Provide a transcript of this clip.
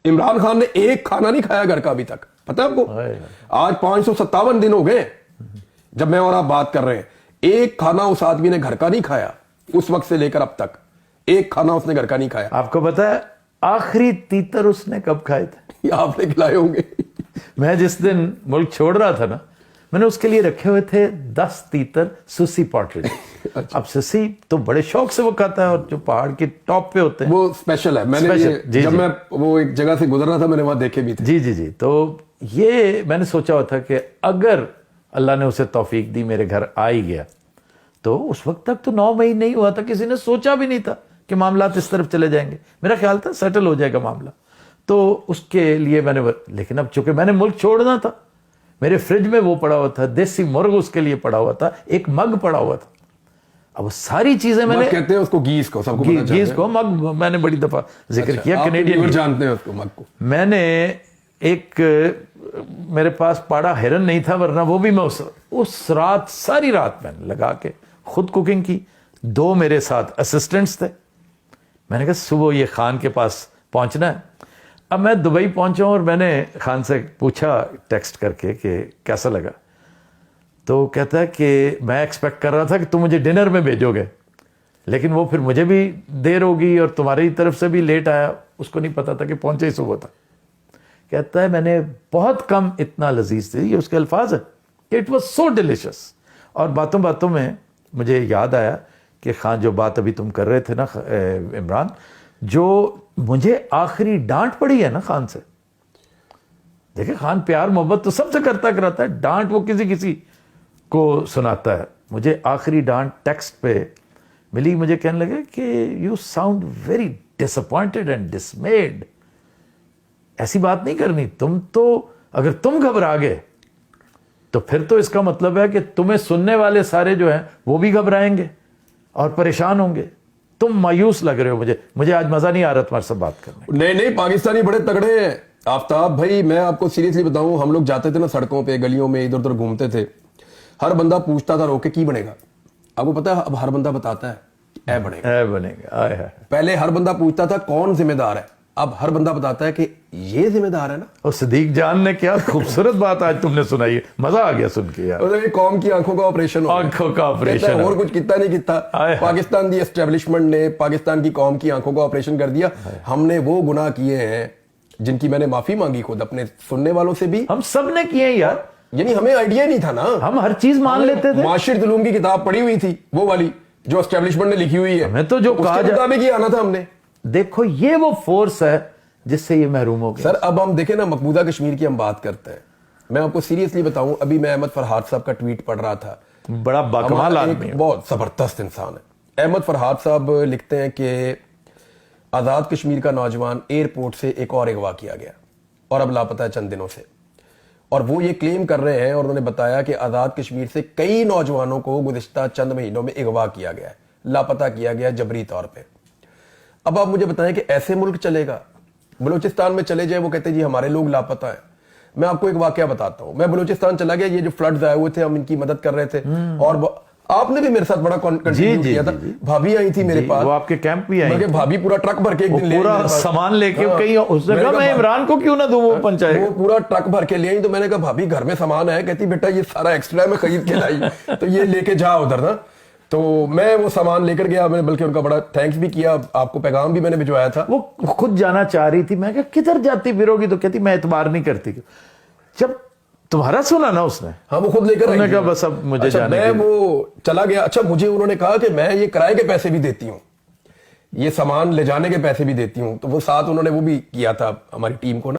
عمران خان نے ایک کھانا نہیں کھایا گھر کا ابھی تک, پتہ ہے آپ کو؟ آج 557 دن ہو گئے جب میں اور آپ بات کر رہے ہیں, ایک کھانا اس آدمی نے گھر کا نہیں کھایا اس وقت سے لے کر اب تک, ایک کھانا اس نے گھر کا نہیں کھایا. آپ کو پتا ہے آخری تیتر اس نے کب کھائے تھے؟ آپ نے کھلائے ہوں گے. میں جس دن ملک چھوڑ رہا تھا نا, میں نے اس کے لیے رکھے ہوئے تھے 10 تیتر سوسی پاٹری. اب سوسی تو بڑے شوق سے وہ کھاتا ہے, اور جو پہاڑ کی ٹاپ پہ ہوتے ہیں وہ اسپیشل ہے. میں نے جب میں وہ ایک جگہ سے گزر رہا تھا میں نے وہاں دیکھے بھی تھے. جی. تو یہ میں نے سوچا ہوا تھا کہ اگر اللہ نے اسے توفیق دی میرے گھر آ ہی گیا, تو اس وقت تک تو 9 مئی نہیں ہوا تھا, کسی نے سوچا بھی نہیں تھا کہ معاملات اس طرف چلے جائیں گے. میرا خیال تھا سیٹل ہو جائے گا معاملہ, تو اس کے لیے میں نے, لیکن اب چونکہ میں نے ملک چھوڑنا تھا, میرے فریج میں وہ پڑا ہوا تھا, دیسی مرغ اس کے لیے پڑا ہوا تھا, ایک مگ پڑا ہوا تھا. اب وہ ساری چیزیں میں نے, کہتے ہیں اس کو گیس کو, سب کو گیس کو مگ, میں نے بڑی دفعہ ذکر کیا, کینیڈین جانتے ہیں اس کو مگ کو. میں نے ایک, میرے پاس پاڑا ہرن نہیں تھا, ورنہ وہ بھی میں اس رات ساری رات میں نے لگا کے خود کوکنگ کی. 2 میرے ساتھ اسسٹنٹس تھے. میں نے کہا صبح یہ خان کے پاس پہنچنا ہے. اب میں دبئی پہنچا ہوں اور میں نے خان سے پوچھا ٹیکسٹ کر کے کہ کیسا لگا, تو کہتا ہے کہ میں ایکسپیکٹ کر رہا تھا کہ تم مجھے ڈنر میں بھیجو گے, لیکن وہ پھر مجھے بھی دیر ہوگی اور تمہاری طرف سے بھی لیٹ آیا, اس کو نہیں پتا تھا کہ پہنچے ہی صبح تھا. کہتا ہے میں نے بہت کم اتنا لذیذ تھی, یہ اس کے الفاظ ہے کہ اٹ واز سو ڈیلیشس. اور باتوں باتوں میں مجھے یاد آیا کہ خان جو بات ابھی تم کر رہے تھے نا عمران, جو مجھے آخری ڈانٹ پڑی ہے نا خان سے, دیکھیں خان پیار محبت تو سب سے کرتا ہے, ڈانٹ وہ کسی کو سناتا ہے. مجھے آخری ڈانٹ ٹیکسٹ پہ ملی, مجھے کہنے لگے کہ you sound very disappointed and dismayed. ایسی بات نہیں کرنی, تم تو اگر تم گھبرا گئے تو پھر تو اس کا مطلب ہے کہ تمہیں سننے والے سارے جو ہیں وہ بھی گھبرائیں گے اور پریشان ہوں گے. تم مایوس لگ رہے ہو, مجھے آج مزہ نہیں آ رہا تمہارے سے بات کرنے. نہیں پاکستانی بڑے تگڑے ہیں آفتاب بھائی. میں آپ کو سیریسلی بتاؤں, ہم لوگ جاتے تھے نا سڑکوں پہ گلیوں میں ادھر ادھر گھومتے تھے, ہر بندہ پوچھتا تھا روکے کی بنے گا. آپ کو پتا ہے اب ہر بندہ بتاتا ہے اے بنے گا. پہلے ہر بندہ پوچھتا تھا کون ذمہ دار ہے, اب ہر بندہ بتاتا ہے کہ یہ ذمہ دار ہے نا. اور صدیق جان نے کیا خوبصورت بات آج تم نے سنائی ہے, مزہ آ گیا سن کے یار. قوم کی آنکھوں کا آپریشن, آنکھوں کا آپریشن, اور کچھ کتا نہیں کتا. پاکستان دی اسٹیبلشمنٹ نے پاکستان کی قوم کی آنکھوں کا آپریشن کر دیا. ہم نے وہ گناہ کیے ہیں جن کی میں نے معافی مانگی خود اپنے سننے والوں سے بھی. ہم سب نے کیے یار, یعنی ہمیں آئیڈیا نہیں تھا نا, ہم ہر چیز مان لیتے تھے. معاشرت علوم کی کتاب پڑھی ہوئی تھی وہ والی جو اسٹیبلشمنٹ نے لکھی ہوئی ہے, ہمیں تو جو کہا مطابق ہی آنا تھا ہم نے. دیکھو یہ وہ فورس ہے جس سے یہ محروم ہو گیا. سر اب ہم دیکھیں نا مقبوضہ کشمیر کی ہم بات کرتے ہیں, میں آپ کو سیریسلی بتاؤں, ابھی میں احمد فرحات صاحب کا ٹویٹ پڑھ رہا تھا, بڑا باکمال آدمی ہے, بہت زبردست انسان ہے. احمد فرحات صاحب لکھتے ہیں کہ آزاد کشمیر کا نوجوان ایئرپورٹ سے ایک اور اغوا کیا گیا اور اب لاپتہ ہے چند دنوں سے, اور وہ یہ کلیم کر رہے ہیں اور انہوں نے بتایا کہ آزاد کشمیر سے کئی نوجوانوں کو گزشتہ چند مہینوں میں اغوا کیا گیا ہے, لاپتہ کیا گیا جبری طور پہ. اب آپ مجھے بتائیں کہ ایسے ملک چلے گا؟ بلوچستان میں چلے جائیں, وہ کہتے ہیں جی ہمارے لوگ لاپتہ ہیں. میں آپ کو ایک واقعہ بتاتا ہوں, میں بلوچستان چلا گیا, یہ جو فلڈز آئے ہوئے تھے ہم ان کی مدد کر رہے تھے, اور آپ نے بھی میرے ساتھ بڑا کنٹریبیوٹ کیا تھا. بھابھی آئی تھی میرے پاس, وہ آپ کے کیمپ بھی آئی, بھابھی پورا ٹرک بھر کے ایک دن لے, پورا سامان لے کے کہیں, اس نے کہا میں عمران کو کیوں نہ دوں, وہ پہنچائے, وہ پورا ٹرک بھر کے لے آئی. تو میں نے کہا بھابھی گھر میں سامان ہے, کہتی بیٹا یہ سارا ایکسٹرا میں خرید کے لائی, تو یہ لے کے جا ادھر نا. تو میں وہ سامان لے کر گیا, میں نے بلکہ ان کا بڑا تھینکس بھی کیا, آپ کو پیغام بھی میں نے بھجوایا تھا. وہ خود جانا چاہ رہی تھی, میں کہا کدھر جاتی پھرو گی, تو کہتی میں اعتبار نہیں کرتی. جب تمہارا سنا نا اس نے, ہاں وہ خود لے کر انہوں نے کہا بس اب مجھے جانے میں وہ چلا گیا. اچھا مجھے انہوں نے کہا کہ میں یہ کرائے کے پیسے بھی دیتی ہوں, یہ سامان لے جانے کے پیسے بھی دیتی ہوں. تو وہ ساتھ انہوں نے وہ بھی کیا تھا ہماری ٹیم کو نا.